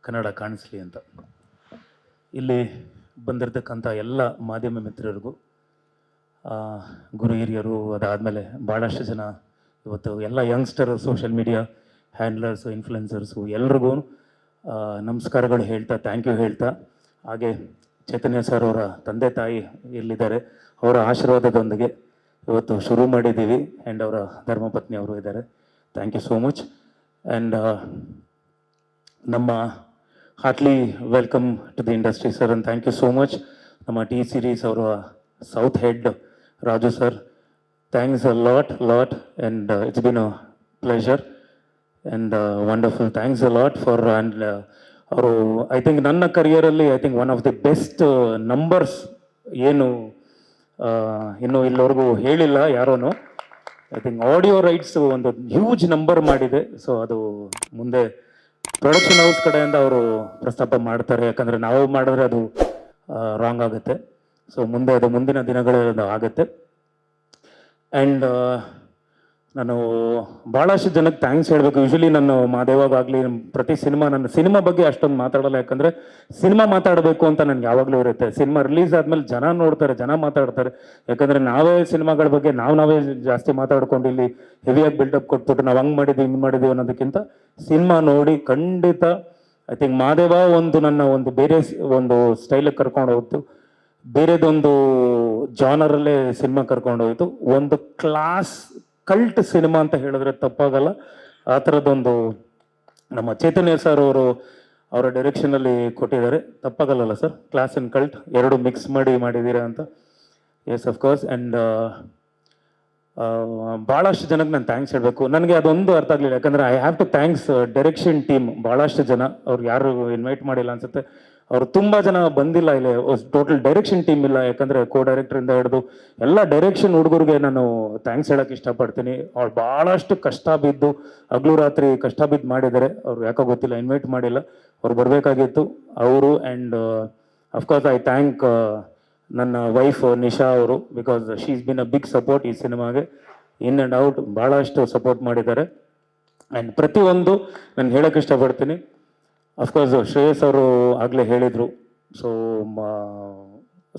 ಕನ್ನಡ ಕಾಣಿಸ್ಲಿ ಅಂತ ಇಲ್ಲಿ ಬಂದಿರತಕ್ಕಂಥ ಎಲ್ಲ ಮಾಧ್ಯಮ ಮಿತ್ರರಿಗೂ ಗುರು ಹಿರಿಯರು ಅದಾದಮೇಲೆ ಭಾಳಷ್ಟು ಜನ ಇವತ್ತು ಎಲ್ಲ ಯಂಗ್ಸ್ಟರ್ ಸೋಷಿಯಲ್ ಮೀಡಿಯಾ ಹ್ಯಾಂಡ್ಲರ್ಸು ಇನ್ಫ್ಲುಯೆನ್ಸರ್ಸು ಎಲ್ರಿಗೂ ನಮಸ್ಕಾರಗಳು ಹೇಳ್ತಾ ಥ್ಯಾಂಕ್ ಯು ಹೇಳ್ತಾ ಹಾಗೆ ಚೈತನ್ಯ ಸರ್ ಅವರ ತಂದೆ ತಾಯಿ ಇಲ್ಲಿದ್ದಾರೆ, ಅವರ ಆಶೀರ್ವಾದದೊಂದಿಗೆ ಇವತ್ತು ಶುರು ಮಾಡಿದ್ದೀವಿ. ಆ್ಯಂಡ್ ಅವರ ಧರ್ಮಪತ್ನಿ ಅವರು ಇದ್ದಾರೆ. Thank you so much. And ನಮ್ಮ heartly welcome to the industry sir and thank you so much. ನಮ್ಮ ಟಿ ಸೀರೀಸ್ ಅವರ south head Raju sir, thanks a lot and it's been a pleasure and wonderful. Thanks a lot for and ಅವರು I think ನನ್ನ ಕರಿಯರಲ್ಲಿ I think one of the best numbers ಏನು ಇನ್ನೂ ಇಲ್ಲಿವರೆಗೂ ಹೇಳಿಲ್ಲ ಯಾರೂ. ಐ ಥಿಂಕ್ ಆಡಿಯೋ ರೈಟ್ಸ್ ಒಂದು huge number ಮಾಡಿದೆ. ಸೊ ಅದು ಮುಂದೆ ಪ್ರೊಡಕ್ಷನ್ ಹೌಸ್ ಕಡೆಯಿಂದ ಅವರು ಪ್ರಸ್ತಾಪ ಮಾಡ್ತಾರೆ, ಯಾಕಂದರೆ ನಾವು ಮಾಡಿದ್ರೆ ಅದು ರಾಂಗ್ ಆಗುತ್ತೆ. ಸೊ ಮುಂದೆ ಅದು ಮುಂದಿನ ದಿನಗಳಲ್ಲಿ ಆಗುತ್ತೆ. ಆ್ಯಂಡ್ ನಾನು ಭಾಳಷ್ಟು ಜನಕ್ಕೆ ಥ್ಯಾಂಕ್ಸ್ ಹೇಳಬೇಕು. ಯೂಶ್ವಲಿ ನಾನು ಮಾದೇವಾಗಲಿ ಪ್ರತಿ ನನ್ನ ಸಿನಿಮಾ ಬಗ್ಗೆ ಅಷ್ಟೊಂದು ಮಾತಾಡಲ್ಲ, ಯಾಕಂದರೆ ಸಿನಿಮಾ ಮಾತಾಡಬೇಕು ಅಂತ ನನಗೆ ಯಾವಾಗಲೂ ಇರುತ್ತೆ. ಸಿನಿಮಾ ರಿಲೀಸ್ ಆದಮೇಲೆ ಜನ ನೋಡ್ತಾರೆ, ಜನ ಮಾತಾಡ್ತಾರೆ. ಯಾಕಂದರೆ ನಾವೇ ಸಿನಿಮಾಗಳ ಬಗ್ಗೆ ನಾವೇ ಜಾಸ್ತಿ ಮಾತಾಡ್ಕೊಂಡು ಇಲ್ಲಿ ಹೆವಿಯಾಗಿ ಬಿಲ್ಡಪ್ ಕೊಟ್ಬಿಟ್ಟು ನಾವು ಹಂಗೆ ಮಾಡಿದ್ದೀವಿ ಹಿಂಗೆ ಮಾಡಿದ್ದೀವಿ ಅನ್ನೋದಕ್ಕಿಂತ ಸಿನಿಮಾ ನೋಡಿ ಖಂಡಿತ ಐ ಥಿಂಕ್ ಮಾದೇವ ಒಂದು ನನ್ನ ಒಂದು ಬೇರೆ ಒಂದು ಸ್ಟೈಲಿಗೆ ಕರ್ಕೊಂಡು ಹೋಗ್ತು, ಬೇರೆದೊಂದು ಜಾನರಲ್ಲೇ ಸಿನಿಮಾ ಕರ್ಕೊಂಡು ಹೋಯ್ತು. ಒಂದು ಕ್ಲಾಸ್ ಕಲ್ಟ್ ಸಿನಿಮಾ ಅಂತ ಹೇಳಿದ್ರೆ ತಪ್ಪಾಗಲ್ಲ. ಆ ಥರದ್ದೊಂದು ನಮ್ಮ ಚೈತನ್ಯ ಸರ್ ಅವರು ಅವರ ಡೈರೆಕ್ಷನಲ್ಲಿ ಕೊಟ್ಟಿದ್ದಾರೆ, ತಪ್ಪಾಗಲ್ಲ ಸರ್. ಕ್ಲಾಸ್ ಆ್ಯಂಡ್ ಕಲ್ಟ್ ಎರಡು ಮಿಕ್ಸ್ ಮಾಡಿದ್ದೀರಾ ಅಂತ. Yes of course. ಆ್ಯಂಡ್ ಭಾಳಷ್ಟು ಜನಕ್ಕೆ ನಾನು ಥ್ಯಾಂಕ್ಸ್ ಹೇಳಬೇಕು. ನನಗೆ ಅದೊಂದು ಅರ್ಥ ಆಗಲಿಲ್ಲ, ಯಾಕಂದರೆ I have to thanks direction team. ಭಾಳಷ್ಟು ಜನ ಅವ್ರು ಯಾರು ಇನ್ವೈಟ್ ಮಾಡಿಲ್ಲ ಅನ್ಸುತ್ತೆ, ಅವರು ತುಂಬ ಜನ ಬಂದಿಲ್ಲ ಇಲ್ಲಿ. ಟೋಟಲ್ ಡೈರೆಕ್ಷನ್ ಟೀಮ್ ಇಲ್ಲ, ಯಾಕಂದರೆ ಕೋ ಡೈರೆಕ್ಟ್ರಿಂದ ಹಿಡಿದು ಎಲ್ಲ ಡೈರೆಕ್ಷನ್ ಹುಡುಗರಿಗೆ ನಾನು ಥ್ಯಾಂಕ್ಸ್ ಹೇಳೋಕ್ಕೆ ಇಷ್ಟಪಡ್ತೀನಿ. ಅವ್ರು ಭಾಳಷ್ಟು ಕಷ್ಟ ಬಿದ್ದು ಹಗಲು ರಾತ್ರಿ ಕಷ್ಟ ಬಿದ್ದು ಮಾಡಿದ್ದಾರೆ. ಅವ್ರು ಯಾಕೋ ಗೊತ್ತಿಲ್ಲ ಇನ್ವೈಟ್ ಮಾಡಿಲ್ಲ, ಅವ್ರು ಬರಬೇಕಾಗಿತ್ತು ಅವರು. ಆ್ಯಂಡ್ ಅಫ್ಕೋರ್ಸ್ ಐ ಥ್ಯಾಂಕ್ ನನ್ನ ವೈಫ್ ನಿಶಾ ಅವರು, because she is been a big support ಈ ಸಿನಿಮಾಗೆ. ಇನ್ ಆ್ಯಂಡ್ ಔಟ್ ಭಾಳಷ್ಟು ಸಪೋರ್ಟ್ ಮಾಡಿದ್ದಾರೆ. ಆ್ಯಂಡ್ ಪ್ರತಿಯೊಂದು ನಾನು ಹೇಳೋಕ್ಕೆ ಇಷ್ಟಪಡ್ತೀನಿ. ಅಫ್ಕೋರ್ಸ್ ಶ್ರೇಯಸ್ ಅವರು ಆಗಲೇ ಹೇಳಿದರು. ಸೊ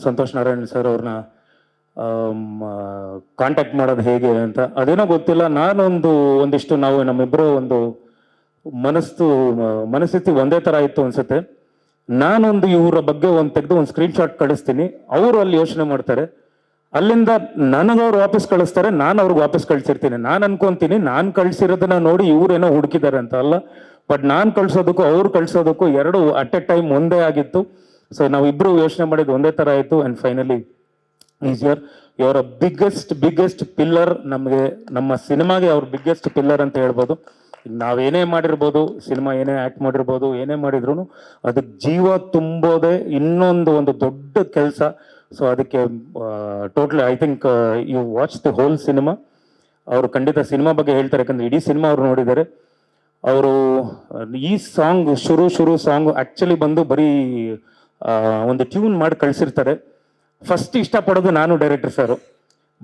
ಸಂತೋಷ್ ನಾರಾಯಣ್ ಸರ್ ಅವ್ರನ್ನ ಕಾಂಟ್ಯಾಕ್ಟ್ ಮಾಡೋದು ಹೇಗೆ ಅಂತ ಅದೇನೋ ಗೊತ್ತಿಲ್ಲ. ಒಂದಿಷ್ಟು ನಾವು ನಮ್ಮಿಬ್ಬರು ಒಂದು ಮನಸ್ಥಿತಿ ಒಂದೇ ಥರ ಇತ್ತು ಅನ್ಸುತ್ತೆ. ನಾನೊಂದು ಇವರ ಬಗ್ಗೆ ತೆಗೆದು ಒಂದು ಸ್ಕ್ರೀನ್ಶಾಟ್ ಕಳಿಸ್ತೀನಿ, ಅವರು ಅಲ್ಲಿ ಯೋಚನೆ ಮಾಡ್ತಾರೆ, ಅಲ್ಲಿಂದ ನನಗವ್ರು ವಾಪಸ್ ಕಳಿಸ್ತಾರೆ, ನಾನು ಅವ್ರಿಗೆ ವಾಪಸ್ ಕಳಿಸಿರ್ತೀನಿ. ನಾನು ಅನ್ಕೊಂತೀನಿ ನಾನು ಕಳಿಸಿರೋದನ್ನ ನೋಡಿ ಇವರೇನೋ ಹುಡುಕಿದ್ದಾರೆ ಅಂತ ಅಲ್ಲ, ಬಟ್ ನಾನು ಕಳ್ಸೋದಕ್ಕೂ ಅವ್ರು ಕಳ್ಸೋದಕ್ಕೂ ಎರಡು ಅಟ್ ಎ ಟೈಮ್ ಒಂದೇ ಆಗಿತ್ತು. ಸೊ ನಾವಿಬ್ರು ಯೋಚನೆ ಮಾಡಿದ್ದು ಒಂದೇ ಥರ ಆಯಿತು. ಆ್ಯಂಡ್ ಫೈನಲಿ ಈಸಿಯರ್ ಇವರ ಬಿಗ್ಗೆಸ್ಟ್ ಪಿಲ್ಲರ್, ನಮಗೆ ನಮ್ಮ ಸಿನಿಮಾಗೆ ಅವ್ರ ಬಿಗ್ಗೆಸ್ಟ್ ಪಿಲ್ಲರ್ ಅಂತ ಹೇಳ್ಬೋದು. ನಾವೇನೇ ಮಾಡಿರ್ಬೋದು, ಸಿನಿಮಾ ಏನೇ ಆ್ಯಕ್ಟ್ ಮಾಡಿರ್ಬೋದು, ಏನೇ ಮಾಡಿದ್ರು ಅದಕ್ಕೆ ಜೀವ ತುಂಬೋದೇ ಒಂದು ದೊಡ್ಡ ಕೆಲಸ. ಸೊ ಅದಕ್ಕೆ totally I think you watch the whole cinema. ಅವರು ಖಂಡಿತ ಸಿನಿಮಾ ಬಗ್ಗೆ ಹೇಳ್ತಾರೆ, ಯಾಕಂದರೆ ಇಡೀ ಸಿನಿಮಾ ಅವ್ರು ನೋಡಿದ್ದಾರೆ. ಅವರು ಈ ಸಾಂಗ್ ಶುರು ಸಾಂಗ್ ಆ್ಯಕ್ಚುಲಿ ಬಂದು ಬರೀ ಒಂದು ಟ್ಯೂನ್ ಮಾಡಿ ಕಳಿಸಿರ್ತಾರೆ. ಫಸ್ಟ್ ಇಷ್ಟಪಡೋದು ನಾನು, ಡೈರೆಕ್ಟರ್ ಸರು.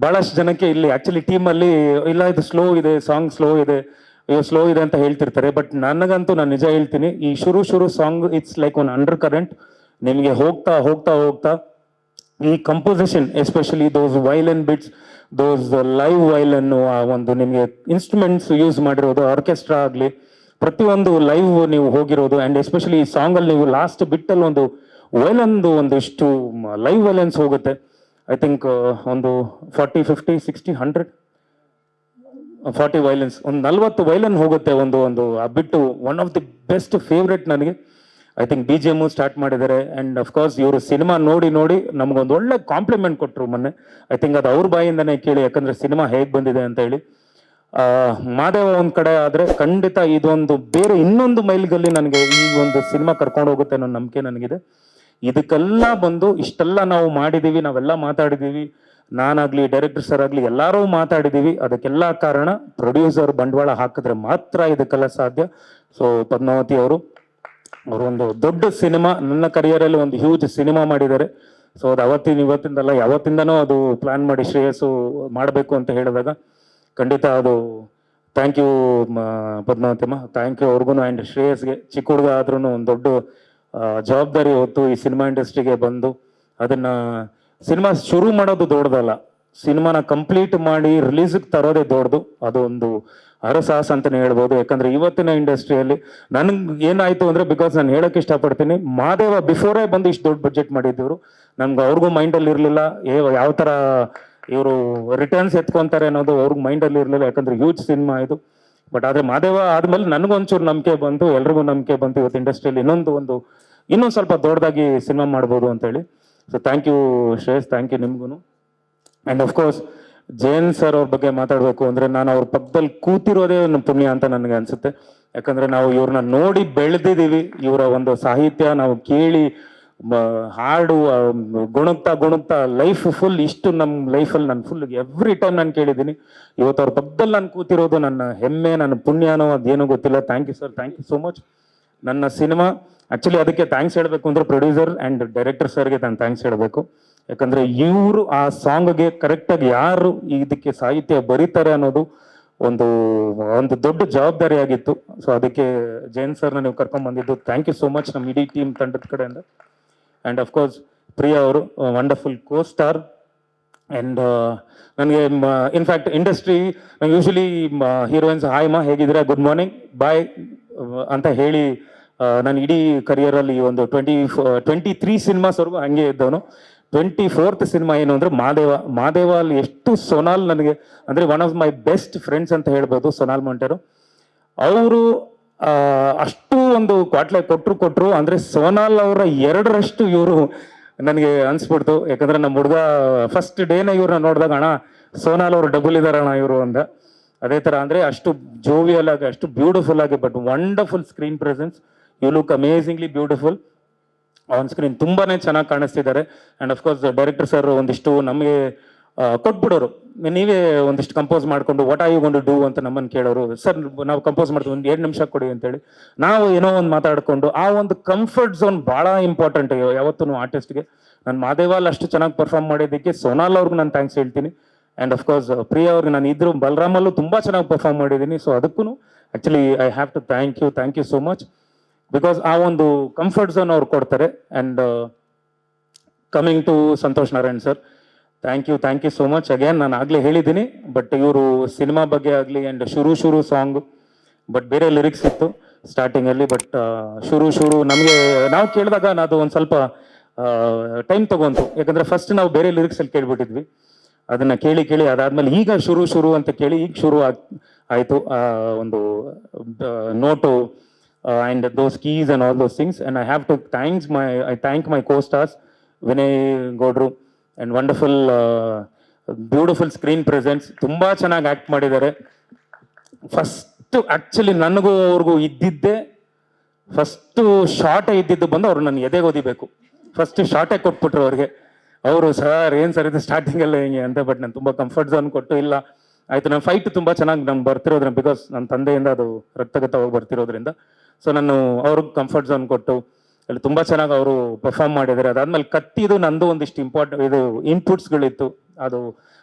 ಭಾಳಷ್ಟು ಜನಕ್ಕೆ ಇಲ್ಲಿ ಆ್ಯಕ್ಚುಲಿ ಟೀಮಲ್ಲಿ ಇಲ್ಲ ಇದು ಸ್ಲೋ ಇದೆ, ಸಾಂಗ್ ಸ್ಲೋ ಇದೆ ಅಂತ ಹೇಳ್ತಿರ್ತಾರೆ. ಬಟ್ ನನಗಂತೂ ನಾನು ನಿಜ ಹೇಳ್ತೀನಿ, ಈ ಶುರು song it's like one under current. ನಿಮಗೆ ಹೋಗ್ತಾ ಈ ಕಂಪೋಸಿಷನ್, ಎಸ್ಪೆಷಲಿ ದೋಸ್ ವೈಲನ್ ಬಿಟ್ಸ್, ದೋಸ್ ಲೈವ್ ವೈಲನ್ನು, ಒಂದು ನಿಮಗೆ ಇನ್ಸ್ಟ್ರೂಮೆಂಟ್ಸ್ ಯೂಸ್ ಮಾಡಿರೋದು, ಆರ್ಕೆಸ್ಟ್ರಾ ಆಗಲಿ ಪ್ರತಿಯೊಂದು ಲೈವ್ ನೀವು ಹೋಗಿರೋದು. ಆ್ಯಂಡ್ ಎಸ್ಪೆಷಲಿ ಈ ಸಾಂಗಲ್ಲಿ ನೀವು ಲಾಸ್ಟ್ ಬಿಟ್ಟಲ್ಲಿ ಒಂದಿಷ್ಟು ಲೈವ್ ವೈಲೆನ್ಸ್ ಹೋಗುತ್ತೆ. ಐ ಥಿಂಕ್ ಒಂದು 40, 50, 60, 100, 40 ವೈಲೆನ್ಸ್, ಒಂದು 40 ವೈಲನ್ ಹೋಗುತ್ತೆ ಒಂದು ಆ ಬಿಟ್ಟು. One of the best favourite ನನಗೆ. ಐ ಥಿಂಕ್ BGM ಸ್ಟಾರ್ಟ್ ಮಾಡಿದ್ದಾರೆ. ಆ್ಯಂಡ್ ಅಫ್ಕೋರ್ಸ್ ಇವರು ಸಿನಿಮಾ ನೋಡಿ ನಮಗೊಂದು ಒಳ್ಳೆ ಕಾಂಪ್ಲಿಮೆಂಟ್ ಕೊಟ್ಟರು ಮೊನ್ನೆ. ಐ ಥಿಂಕ್ ಅದು ಅವ್ರ ಬಾಯಿಂದನೇ ಕೇಳಿ, ಯಾಕಂದರೆ ಸಿನಿಮಾ ಹೇಗೆ ಬಂದಿದೆ ಅಂತ ಹೇಳಿ. ಮಾದೇವ ಒಂದು ಕಡೆ ಆದರೆ ಖಂಡಿತ ಇದೊಂದು ಬೇರೆ ಇನ್ನೊಂದು ಮೈಲ್ಗಲ್ಲಿ ನನಗೆ ಈ ಒಂದು ಸಿನಿಮಾ ಕರ್ಕೊಂಡು ಹೋಗುತ್ತೆ ಅನ್ನೋ ನಂಬಿಕೆ ನನಗಿದೆ. ಇದಕ್ಕೆಲ್ಲ ಬಂದು ಇಷ್ಟೆಲ್ಲ ನಾವು ಮಾಡಿದ್ದೀವಿ, ನಾವೆಲ್ಲ ಮಾತಾಡಿದ್ದೀವಿ, ನಾನಾಗಲಿ ಡೈರೆಕ್ಟರ್ ಸರ್ ಆಗಲಿ ಎಲ್ಲರೂ ಮಾತಾಡಿದ್ದೀವಿ. ಅದಕ್ಕೆಲ್ಲ ಕಾರಣ ಪ್ರೊಡ್ಯೂಸರ್ ಬಂಡವಾಳ ಹಾಕಿದ್ರೆ ಮಾತ್ರ ಇದಕ್ಕೆಲ್ಲ ಸಾಧ್ಯ. ಸೊ ಪದ್ಮಾವತಿ ಅವರು ಒಂದು ದೊಡ್ಡ ಸಿನಿಮಾ, ನನ್ನ ಕರಿಯರಲ್ಲಿ ಒಂದು ಹ್ಯೂಜ್ ಸಿನಿಮಾ ಮಾಡಿದ್ದಾರೆ. ಸೊ ಅದು ಇವತ್ತಿಂದಲ್ಲ ಯಾವತ್ತಿಂದನೂ ಅದು ಪ್ಲಾನ್ ಮಾಡಿ ಶ್ರೇಯಸ್ಸು ಮಾಡಬೇಕು ಅಂತ ಹೇಳಿದಾಗ ಖಂಡಿತ ಅದು ಥ್ಯಾಂಕ್ ಯು ಪದ್ಮಾವತಿಮ್ಮ, ಥ್ಯಾಂಕ್ ಯು ಅವ್ರಿಗೂ ಆ್ಯಂಡ್ ಶ್ರೇಯಸ್ಗೆ. ಚಿಕ್ಕ ಹುಡುಗ ಆದ್ರೂ ಒಂದು ದೊಡ್ಡ ಜವಾಬ್ದಾರಿ ಹೊತ್ತು ಈ ಸಿನಿಮಾ ಇಂಡಸ್ಟ್ರಿಗೆ ಬಂದು ಅದನ್ನ ಸಿನಿಮಾ ಶುರು ಮಾಡೋದು ದೊಡ್ಡದಲ್ಲ, ಸಿನಿಮಾನ ಕಂಪ್ಲೀಟ್ ಮಾಡಿ ರಿಲೀಸ್ಗೆ ತರೋದೇ ದೊಡ್ಡದು. ಅದು ಒಂದು ಹರಸಾಹಸ ಅಂತಲೇ ಹೇಳ್ಬೋದು. ಯಾಕಂದ್ರೆ ಇವತ್ತಿನ ಇಂಡಸ್ಟ್ರಿಯಲ್ಲಿ ನನ್ಗೆ ಏನಾಯ್ತು ಅಂದ್ರೆ, ಬಿಕಾಸ್ ನಾನು ಹೇಳಕ್ ಇಷ್ಟಪಡ್ತೀನಿ, ಮಾದೇವ ಬಿಫೋರೇ ಬಂದು ಇಷ್ಟು ದೊಡ್ಡ ಬಜೆಟ್ ಮಾಡಿದ್ದವರು. ನನ್ಗೆ ಅವ್ರಿಗೂ ಮೈಂಡಲ್ಲಿ ಇರಲಿಲ್ಲ ಯಾವ ಥರ ಇವರು ರಿಟರ್ನ್ಸ್ ಎತ್ಕೊಂತಾರೆ ಅನ್ನೋದು ಅವ್ರಿಗೆ ಮೈಂಡಲ್ಲಿ ಇರಲಿಲ್ಲ. ಯಾಕಂದ್ರೆ ಹ್ಯೂಜ್ ಸಿನಿಮಾ ಇದು. ಬಟ್ ಆದರೆ ಮಾದೇವ ಆದ್ಮೇಲೆ ನನಗೊಂಚೂರು ನಂಬಿಕೆ ಬಂತು, ಎಲ್ರಿಗೂ ನಂಬಿಕೆ ಬಂತು. ಇವತ್ತು ಇಂಡಸ್ಟ್ರಿಯಲ್ಲಿ ಇನ್ನೊಂದು ಸ್ವಲ್ಪ ದೊಡ್ಡದಾಗಿ ಸಿನಿಮಾ ಮಾಡ್ಬೋದು ಅಂತೇಳಿ. So thank you Shreyas, thank you ನಿಮ್ಗೂ. ಆ್ಯಂಡ್ ಅಫ್ಕೋರ್ಸ್ ಜಯನ್ ಸರ್ ಅವ್ರ ಬಗ್ಗೆ ಮಾತಾಡಬೇಕು ಅಂದರೆ, ನಾನು ಅವ್ರ ಪಕ್ಕದಲ್ಲಿ ಕೂತಿರೋದೇ ಒಂದು ಪುಣ್ಯ ಅಂತ ನನಗೆ ಅನಿಸುತ್ತೆ. ಯಾಕಂದರೆ ನಾವು ಇವ್ರನ್ನ ನೋಡಿ ಬೆಳೆದಿದ್ದೀವಿ, ಇವರ ಒಂದು ಸಾಹಿತ್ಯ ನಾವು ಕೇಳಿ ಹಾಡು ಗುಣಗ್ತಾ ಲೈಫ್ ಫುಲ್ ಇಷ್ಟು ನಮ್ಮ ಲೈಫಲ್ಲಿ ನಾನು ಫುಲ್ ಎವ್ರಿ ಟೈಮ್ ನಾನು ಕೇಳಿದ್ದೀನಿ. ಇವತ್ತು ಅವ್ರ ಪಕ್ಕದಲ್ಲಿ ನಾನು ಕೂತಿರೋದು ನನ್ನ ಹೆಮ್ಮೆ, ನನ್ನ ಪುಣ್ಯನೋ ಅದೇನೋ ಗೊತ್ತಿಲ್ಲ. Thank you sir, thank you so much. ನನ್ನ ಸಿನಿಮಾ ಆ್ಯಕ್ಚುಲಿ ಅದಕ್ಕೆ ಥ್ಯಾಂಕ್ಸ್ ಹೇಳಬೇಕು ಅಂದರೆ ಪ್ರೊಡ್ಯೂಸರ್ ಆ್ಯಂಡ್ ಡೈರೆಕ್ಟರ್ ಸರ್ಗೆ ನಾನು ಥ್ಯಾಂಕ್ಸ್ ಹೇಳಬೇಕು. ಯಾಕಂದರೆ ಇವರು ಆ ಸಾಂಗ್ಗೆ ಕರೆಕ್ಟಾಗಿ ಯಾರು ಇದಕ್ಕೆ ಸಾಹಿತ್ಯ ಬರೀತಾರೆ ಅನ್ನೋದು ಒಂದು ದೊಡ್ಡ ಜವಾಬ್ದಾರಿ ಆಗಿತ್ತು. ಸೊ ಅದಕ್ಕೆ ಜೈನ್ ಸರ್ನ ನೀವು ಕರ್ಕೊಂಡ್ ಬಂದಿದ್ದು ಥ್ಯಾಂಕ್ ಯು ಸೋ ಮಚ್ ನಮ್ಮ ಇಡೀ ಟೀಮ್ ತಂಡದ ಕಡೆಯಿಂದ. ಆ್ಯಂಡ್ ಅಫ್ಕೋರ್ಸ್ ಪ್ರಿಯಾ ಅವರು ವಂಡರ್ಫುಲ್ ಕೋ ಸ್ಟಾರ್. ಆ್ಯಂಡ್ ನನಗೆ in fact industry usually heroines hi ಮಾ ಹೇಗಿದ್ದೀರಾ, ಗುಡ್ ಮಾರ್ನಿಂಗ್, ಬಾಯ್ ಅಂತ ಹೇಳಿ ನಾನು ಇಡೀ ಕರಿಯರಲ್ಲಿ ಒಂದು 23 ಸಿನಿಮಾಸ್ವರೆಗೂ ಹಂಗೆ ಇದ್ದವನು. 24th ಸಿನಿಮಾ ಏನು ಅಂದರೆ ಮಾದೇವ ಅಲ್ಲಿ ಎಷ್ಟು ಸೋನಾಲ್ ನನಗೆ ಅಂದರೆ one of my best friends ಅಂತ ಹೇಳ್ಬೋದು. ಸೋನಾಲ್ ಮೊಂಟೇರು ಅವರು ಅಷ್ಟು ಒಂದು ಕ್ವಾಟ್ಲೆ ಕೊಟ್ಟರು ಅಂದರೆ ಸೋನಾಲ್ ಅವರ 2ರಷ್ಟು ಇವರು ನನಗೆ ಅನ್ಸ್ಬಿಡ್ತು. ಯಾಕಂದ್ರೆ ನಮ್ಮ ಹುಡುಗ ಫಸ್ಟ್ ಡೇನ ಇವ್ರನ್ನ ನೋಡಿದಾಗ ಅಣ್ಣ ಸೋನಾಲ್ ಅವರು ಡಬಲ್ ಇದಾರಣ್ಣ ಇವರು ಅಂದ. ಅದೇ ಥರ ಅಂದರೆ ಅಷ್ಟು ಜೋವಿಯಲ್ ಆಗಿ, ಅಷ್ಟು ಬ್ಯೂಟಿಫುಲ್ ಆಗಿ, but wonderful screen presence. You look amazingly beautiful on screen. ತುಂಬಾನೇ ಚೆನ್ನಾಗಿ ಕಾಣಿಸ್ತಿದ್ದಾರೆ. ಆ್ಯಂಡ್ ಅಫ್ಕೋರ್ಸ್ ಡೈರೆಕ್ಟರ್ ಸರ್ ಒಂದಿಷ್ಟು ನಮಗೆ ಕೊಟ್ಬಿಡೋರು, ನೀವೇ ಒಂದಿಷ್ಟು ಕಂಪೋಸ್ ಮಾಡಿಕೊಂಡು what are you gonna do ಅಂತ ನಮ್ಮನ್ನು ಕೇಳೋರು. ಸರ್ ನಾವು ಕಂಪೋಸ್ ಮಾಡ್ತೀವಿ, ಒಂದು 2 ನಿಮಿಷ ಕೊಡಿ ಅಂತೇಳಿ ನಾವು ಏನೋ ಒಂದು ಮಾತಾಡಿಕೊಂಡು ಆ ಒಂದು ಕಂಫರ್ಟ್ ಝೋನ್ ಭಾಳ ಇಂಪಾರ್ಟೆಂಟ್ ಯಾವತ್ತೂ ಆರ್ಟಿಸ್ಟ್ಗೆ. ನಾನು ಮಾದೇವಾಲ್ ಅಷ್ಟು ಚೆನ್ನಾಗಿ ಪರ್ಫಾರ್ಮ್ ಮಾಡಿದ್ದಕ್ಕೆ ಸೋನಾಲ್ ಅವ್ರಿಗೆ ನಾನು ಥ್ಯಾಂಕ್ಸ್ ಹೇಳ್ತೀನಿ. ಆ್ಯಂಡ್ ಅಫ್ಕೋರ್ಸ್ ಪ್ರಿಯಾ ಅವ್ರಿಗೆ ನಾನು ಇದ್ರು ಬಲರಾಮಲ್ಲೂ ತುಂಬ ಚೆನ್ನಾಗಿ ಪರ್ಫಾರ್ಮ್ ಮಾಡಿದ್ದೀನಿ. ಸೊ ಅದಕ್ಕೂ actually I have to thank you so much. Because ಆ ಒಂದು ಕಂಫರ್ಟ್ ಝೋನ್ ಅವ್ರು ಕೊಡ್ತಾರೆ. And coming to Santosh Narayan sir, thank you so much again. ನಾನು ಆಗಲೇ ಹೇಳಿದ್ದೀನಿ, ಬಟ್ ಇವರು ಸಿನಿಮಾ ಬಗ್ಗೆ ಆಗಲಿ ಆ್ಯಂಡ್ ಶುರು ಸಾಂಗ್ ಬಟ್ ಬೇರೆ ಲಿರಿಕ್ಸ್ ಇತ್ತು ಸ್ಟಾರ್ಟಿಂಗಲ್ಲಿ. ಬಟ್ ಶುರು ನಮಗೆ ನಾವು ಕೇಳಿದಾಗ ಅದು ಒಂದು ಸ್ವಲ್ಪ ಟೈಮ್ ತಗೊಂತು. ಯಾಕಂದರೆ ಫಸ್ಟ್ ನಾವು ಬೇರೆ ಲಿರಿಕ್ಸಲ್ಲಿ ಕೇಳ್ಬಿಟ್ಟಿದ್ವಿ, ಅದನ್ನು ಕೇಳಿ ಅದಾದಮೇಲೆ ಈಗ ಶುರು ಅಂತ ಕೇಳಿ ಈಗ ಶುರು ಆಯಿತು ಒಂದು note and those keys and all those things. And I have to thank my co-stars Vinay Godru and wonderful beautiful screen presence. ತುಂಬಾ ಚೆನ್ನಾಗಿ ಆಕ್ಟ್ ಮಾಡಿದ್ದಾರೆ. ಫಸ್ಟ್ ಆಕ್ಚುಲಿ ನನಗೂ ಅವ್ರಿಗೂ ಇದ್ದಿದ್ದೆ ಫಸ್ಟ್ ಶಾರ್ಟೇ ಇದ್ದಿದ್ದು ಬಂದು ಅವ್ರು ನನ್ನ ಎದೆಗೆ ಓದಿಬೇಕು. ಫಸ್ಟ್ ಶಾರ್ಟೇ ಕೊಟ್ಬಿಟ್ರು ಅವ್ರಿಗೆ. ಅವರು ಸರ್ ಏನು ಸರ್ ಇದು ಸ್ಟಾರ್ಟಿಂಗಲ್ಲ ಹಿಂಗೆ ಅಂತ. ಬಟ್ ನಾನು ತುಂಬ ಕಂಫರ್ಟ್ ಝೋನ್ ಕೊಟ್ಟು ಇಲ್ಲ ಆಯಿತು. ನಾನು ಫೈಟ್ ತುಂಬ ಚೆನ್ನಾಗಿ ನಾನು ಬರ್ತಿರೋದ್ರಿಂದ, ಬಿಕಾಸ್ ನನ್ನ ತಂದೆಯಿಂದ ಅದು ರಕ್ತಗತವಾಗಿ ಬರ್ತಿರೋದ್ರಿಂದ. ಸೊ ನಾನು ಅವ್ರಿಗೆ ಕಂಫರ್ಟ್ ಝೋನ್ ಕೊಟ್ಟು ಅಲ್ಲಿ ತುಂಬ ಚೆನ್ನಾಗಿ ಅವರು ಪರ್ಫಾರ್ಮ್ ಮಾಡಿದ್ದಾರೆ. ಅದಾದ್ಮೇಲೆ ಕತ್ತಿದು ನಂದು ಒಂದಿಷ್ಟು ಇದು ಇನ್ಪುಟ್ಸ್ಗಳಿತ್ತು. ಅದು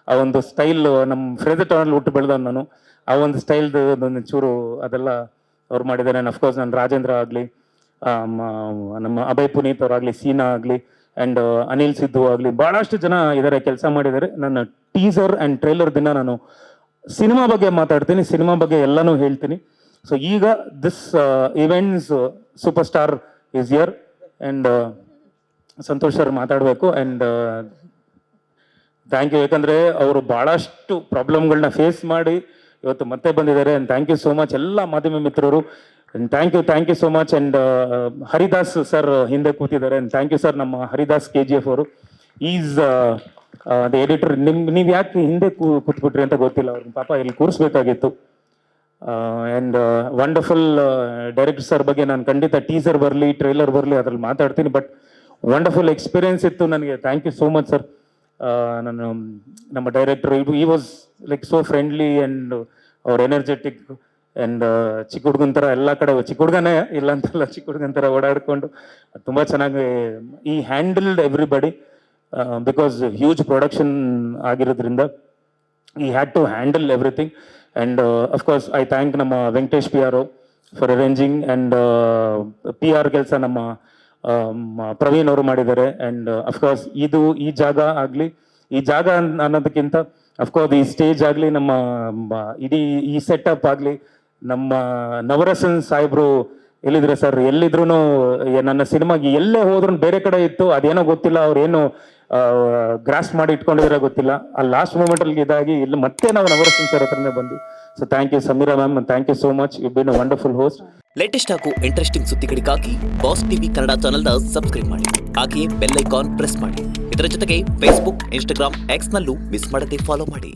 ಆ ಒಂದು ಸ್ಟೈಲ್ ನಮ್ಮ ಫ್ರೇಜರ್ ಟೌನಲ್ಲಿ ಹುಟ್ಟು ಬೆಳೆದ ನಾನು ಆ ಒಂದು ಸ್ಟೈಲ್ದು ಒಂದು ಚೂರು ಅದೆಲ್ಲ ಅವ್ರು ಮಾಡಿದ್ದಾರೆ. ಅಫ್ಕೋರ್ಸ್ ನಾನು ರಾಜೇಂದ್ರ ಆಗಲಿ, ನಮ್ಮ ಅಭಯ್ ಪುನೀತ್ ಅವರಾಗಲಿ, ಸೀನಾ ಆಗಲಿ ಆ್ಯಂಡ್ ಅನಿಲ್ ಸಿದ್ದು ಆಗಲಿ, ಭಾಳಷ್ಟು ಜನ ಇದ್ದಾರೆ, ಕೆಲಸ ಮಾಡಿದ್ದಾರೆ. ನನ್ನ ಟೀಸರ್ ಆ್ಯಂಡ್ ಟ್ರೈಲರ್ ದಿನ ನಾನು ಸಿನಿಮಾ ಬಗ್ಗೆ ಮಾತಾಡ್ತೀನಿ, ಸಿನಿಮಾ ಬಗ್ಗೆ ಎಲ್ಲನೂ ಹೇಳ್ತೀನಿ. ಸೊ ಈಗ this events super star is here and Santosh sir ಮಾತಾಡಬೇಕು. ಆ್ಯಂಡ್ ಥ್ಯಾಂಕ್ ಯು, ಯಾಕಂದರೆ ಅವರು ಭಾಳಷ್ಟು ಪ್ರಾಬ್ಲಮ್ಗಳನ್ನ ಫೇಸ್ ಮಾಡಿ ಇವತ್ತು ಮತ್ತೆ ಬಂದಿದ್ದಾರೆ. And thank you so much ಎಲ್ಲ ಮಾಧ್ಯಮ ಮಿತ್ರರು. Thank you so much. And Haridas sir ಹಿಂದೆ ಕೂತಿದ್ದಾರೆ. ಆ್ಯಂಡ್ ಥ್ಯಾಂಕ್ ಯು ಸರ್, ನಮ್ಮ ಹರಿದಾಸ್ KGF ಅವರು ಈಸ್ ದ ಎಡಿಟರ್. ನೀವು ಯಾಕೆ ಹಿಂದೆ ಕೂತ್ಬಿಟ್ರಿ ಅಂತ ಗೊತ್ತಿಲ್ಲ, ಅವ್ರಿಗೆ ಪಾಪ ಇಲ್ಲಿ ಕೂರಿಸ್ಬೇಕಾಗಿತ್ತು. ಆ್ಯಂಡ್ ವಂಡರ್ಫುಲ್ ಡೈರೆಕ್ಟರ್ ಸರ್ ಬಗ್ಗೆ ನಾನು ಖಂಡಿತ ಟೀಸರ್ ಬರಲಿ ಟ್ರೈಲರ್ ಬರಲಿ ಅದ್ರಲ್ಲಿ ಮಾತಾಡ್ತೀನಿ. ಬಟ್ ವಂಡರ್ಫುಲ್ ಎಕ್ಸ್ಪೀರಿಯನ್ಸ್ ಇತ್ತು ನನಗೆ. Thank you so much sir. ನಾನು ನಮ್ಮ ಡೈರೆಕ್ಟರ್ ಈ was like so friendly and ಅವ್ರ ಎನರ್ಜೆಟಿಕ್ ಆ್ಯಂಡ್ ಚಿಕ್ಕ ಹುಡುಗನ ಥರ ಎಲ್ಲ ಕಡೆ, ಚಿಕ್ಕ ಹುಡುಗನೇ ಇಲ್ಲ ಅಂತಲ್ಲ, ಚಿಕ್ಕ ಹುಡುಗನ ಥರ ಓಡಾಡ್ಕೊಂಡು ತುಂಬ ಚೆನ್ನಾಗಿ ಈ handled everybody. Because huge production ಆಗಿರೋದ್ರಿಂದ ಈ had to handle everything. And of course I thank ನಮ್ಮ Venkatesh P R for arranging and P R ಕೆಲಸ ನಮ್ಮ ಪ್ರವೀಣ್ ಅವರು ಮಾಡಿದ್ದಾರೆ. ಆ್ಯಂಡ್ ಅಫ್ಕೋರ್ಸ್ ಈ ಜಾಗ ಆಗಲಿ, ಈ ಜಾಗ ಅನ್ನೋದಕ್ಕಿಂತ ಅಫ್ಕೋರ್ಸ್ ಈ ಸ್ಟೇಜ್ ಆಗಲಿ, ನಮ್ಮ ಇಡೀ ಈ ಸೆಟಪ್ ಆಗಲಿ, ನಮ್ಮ ನವರಸನ್ ಸಾಹೇಬ್ರು ಎಲ್ಲಿದ್ರೆ ಸರ್, ಎಲ್ಲಿದ್ರು ನನ್ನ ಸಿನಿಮಾಗೆ ಎಲ್ಲೇ ಹೋದ್ರು ಬೇರೆ ಕಡೆ ಇತ್ತು, ಅದೇನೋ ಗೊತ್ತಿಲ್ಲ, ಅವ್ರೇನು ಗ್ರಾಸ್ ಮಾಡಿ ಇಟ್ಕೊಂಡಿದ್ರೆ ಗೊತ್ತಿಲ್ಲ. ಆ ಲಾಸ್ಟ್ ಮೂಮೆಂಟ್ ಅಲ್ಲಿ ಇದಾಗಿ ಇಲ್ಲಿ ಮತ್ತೆ ನಾವು ನವರಸನ್ ಸರ್ ಹತ್ರನೇ ಬಂದ್ವಿ. So thank you Sameera ma'am, thank you so much, you been a wonderful host. Latest ಹಾಗೂ ಇಂಟ್ರೆಸ್ಟಿಂಗ್ ಸುದ್ದಿಗಳಿಗಾಗಿ ಬಾಸ್ ಟಿವಿ ಕನ್ನಡ ಚಾನೆಲ್ನ ಸಬ್ಸ್ಕ್ರೈಬ್ ಮಾಡಿ, ಹಾಗೆಯೇ ಬೆಲ್ ಐಕಾನ್ ಪ್ರೆಸ್ ಮಾಡಿ. ಇದರ ಜೊತೆಗೆ ಫೇಸ್ಬುಕ್, ಇನ್ಸ್ಟಾಗ್ರಾಮ್, ಎಕ್ಸ್ ನಲ್ಲೂ ಮಿಸ್ ಮಾಡದೆ ಫಾಲೋ ಮಾಡಿ.